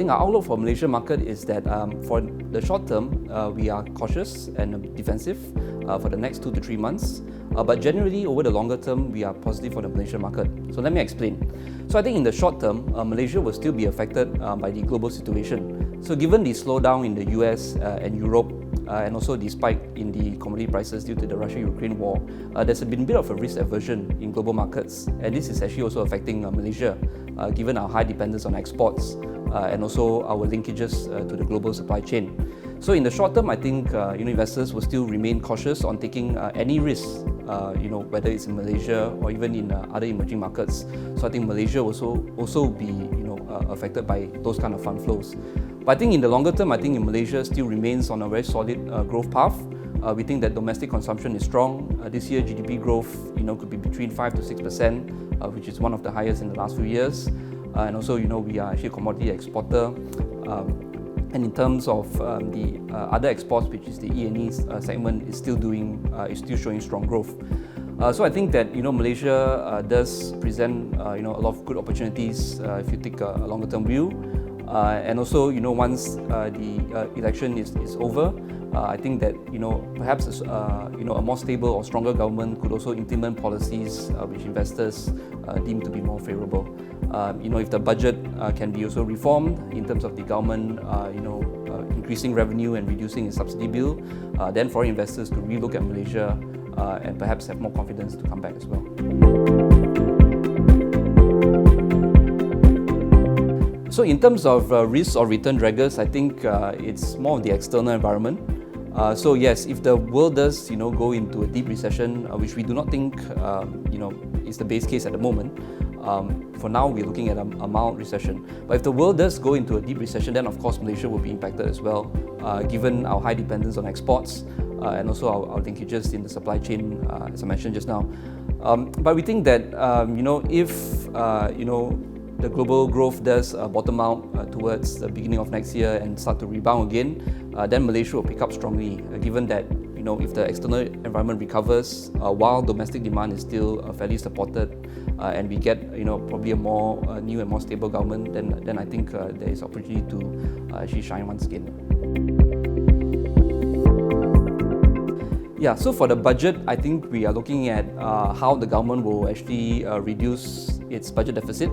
think our outlook for Malaysia market is that for the short term, we are cautious and defensive for the next 2 to 3 months. But generally, over the longer term, we are positive for the Malaysian market. So let me explain. So I think in the short term, Malaysia will still be affected by the global situation. So given the slowdown in the US and Europe, and also the spike in the commodity prices due to the Russia-Ukraine war, there's been a bit of a risk aversion in global markets, and this is actually also affecting Malaysia, given our high dependence on exports and also our linkages to the global supply chain. So in the short term, I think investors will still remain cautious on taking any risks, whether it's in Malaysia or even in other emerging markets. So I think Malaysia will also be affected by those kind of fund flows. But I think in the longer term, I think in Malaysia still remains on a very solid growth path. We think that domestic consumption is strong. This year, GDP growth could be between 5 to 6%, which is one of the highest in the last few years. And also, we are actually a commodity exporter. And in terms of the other exports, which is the E&E segment, is still showing strong growth. So I think that Malaysia does present a lot of good opportunities if you take a longer term view. And also, once the election is over, I think that perhaps a more stable or stronger government could also implement policies which investors deem to be more favourable. If the budget can be also reformed in terms of the government, increasing revenue and reducing its subsidy bill, then foreign investors could relook at Malaysia and perhaps have more confidence to come back as well. So in terms of risks or return draggers, I think it's more of the external environment. So yes, if the world does go into a deep recession, which we do not think is the base case at the moment, for now we're looking at a mild recession. But if the world does go into a deep recession, then of course Malaysia will be impacted as well, given our high dependence on exports and also our linkages in the supply chain, as I mentioned just now. But we think that if the global growth does bottom out towards the beginning of next year and start to rebound again, then Malaysia will pick up strongly, given that if the external environment recovers while domestic demand is still fairly supported and we get probably a more new and more stable government, then I think there is opportunity to actually shine once again. Yeah, so for the budget, I think we are looking at how the government will actually reduce its budget deficit,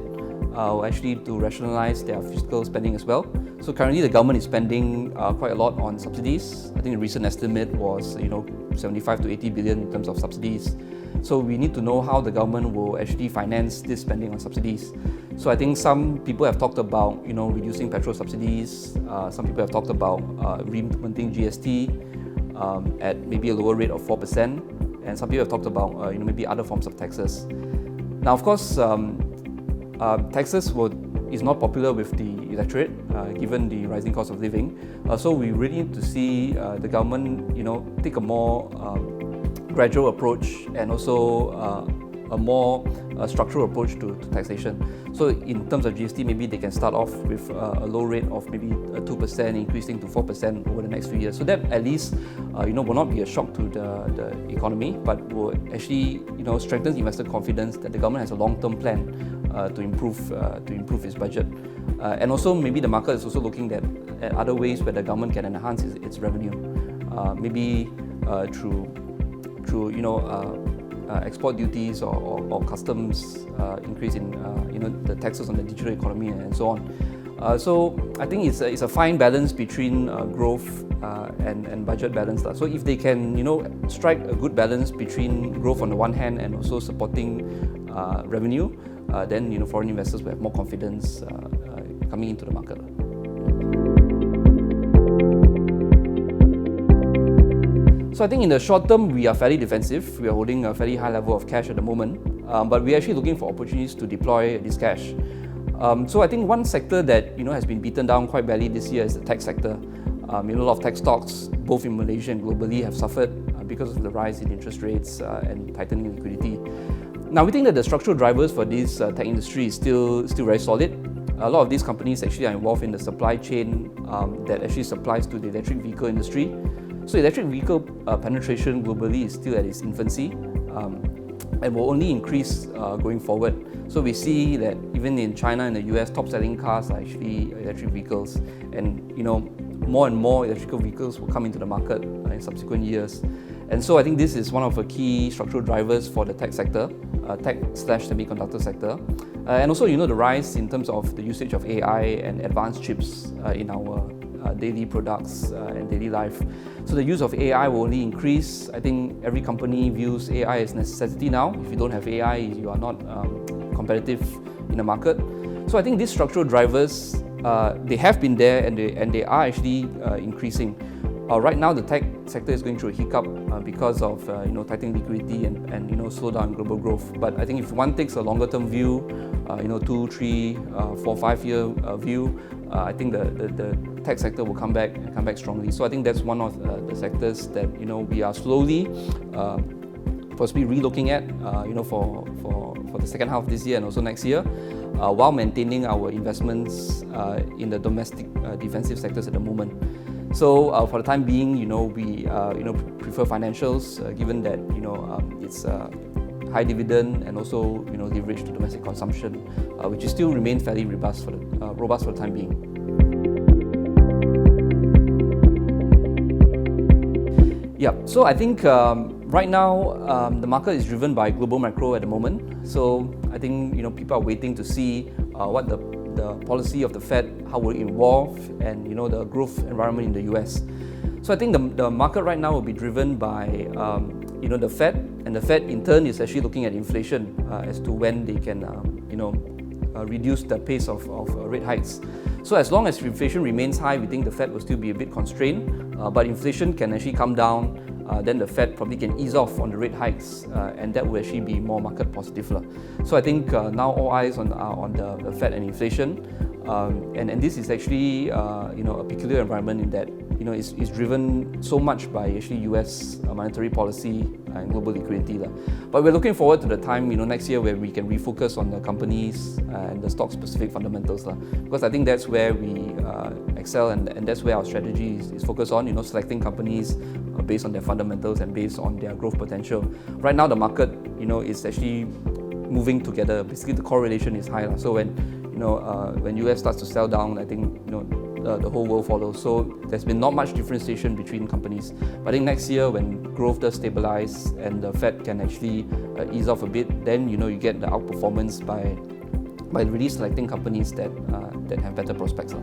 actually to rationalize their fiscal spending as well. So currently the government is spending quite a lot on subsidies. I think the recent estimate was 75 to 80 billion in terms of subsidies. So we need to know how the government will actually finance this spending on subsidies. So I think some people have talked about reducing petrol subsidies. Some people have talked about re-implementing GST at maybe a lower rate of 4%, and some people have talked about maybe other forms of taxes. Now, of course, taxes is not popular with the electorate, given the rising cost of living. So we really need to see the government, take a more gradual approach and also a more structural approach to taxation. So in terms of GST, maybe they can start off with a low rate of maybe 2%, increasing to 4% over the next few years. So that at least will not be a shock to the economy, but will actually strengthen investor confidence that the government has a long-term plan to improve its budget. And also maybe the market is also looking at other ways where the government can enhance its revenue, maybe through export duties or customs increase in the taxes on the digital economy and so on. So I think it's a fine balance between growth and budget balance. So if they can strike a good balance between growth on the one hand and also supporting revenue, then foreign investors will have more confidence coming into the market. So I think in the short term, we are fairly defensive. We are holding a fairly high level of cash at the moment, but we're actually looking for opportunities to deploy this cash. So I think one sector that has been beaten down quite badly this year is the tech sector. A lot of tech stocks, both in Malaysia and globally, have suffered because of the rise in interest rates and tightening liquidity. Now we think that the structural drivers for this tech industry is still very solid. A lot of these companies actually are involved in the supply chain that actually supplies to the electric vehicle industry. So electric vehicle penetration globally is still at its infancy. and will only increase going forward. So we see that even in China and the US, top-selling cars are actually electric vehicles, and more and more electrical vehicles will come into the market in subsequent years. And so I think this is one of the key structural drivers for the tech sector, tech/semiconductor sector, and also the rise in terms of the usage of AI and advanced chips in our daily products and daily life. So the use of AI will only increase. I think every company views AI as necessity now. If you don't have AI, you are not competitive in the market. So I think these structural drivers, they have been there, and they are actually increasing. Right now, the tech sector is going through a hiccup because of tightening liquidity and slowdown in global growth. But I think if one takes a longer-term view, 2, 3, 4, 5-year view, I think the tech sector will come back strongly. So I think that's one of the sectors that we are slowly, possibly relooking at, for the second half of this year and also next year, while maintaining our investments in the domestic defensive sectors at the moment. So for the time being, we prefer financials, given that it's high dividend and also leverage to domestic consumption, which is still remains fairly robust for the time being. Yeah, so I think right now the market is driven by global macro at the moment. So I think people are waiting to see what the policy of the Fed, how will it evolve, and the growth environment in the US. So I think the market right now will be driven by the Fed, and the Fed in turn is actually looking at inflation as to when they can reduce the pace of rate hikes. So as long as inflation remains high, we think the Fed will still be a bit constrained, but inflation can actually come down. Then the Fed probably can ease off on the rate hikes, and that will actually be more market positive. So I think now all eyes on the Fed and inflation, and this is actually a peculiar environment in that it's driven so much by actually US monetary policy and global liquidity. But we're looking forward to the time next year where we can refocus on the companies and the stock specific fundamentals, because I think that's where we excel, and that's where our strategy is focused on, selecting companies based on their fundamentals and based on their growth potential. Right now the market is actually moving together. Basically the correlation is high. So when US starts to sell down, I think the whole world follows. So there's been not much differentiation between companies. But I think next year when growth does stabilize and the Fed can actually ease off a bit, then you get the outperformance by really selecting companies that have better prospects.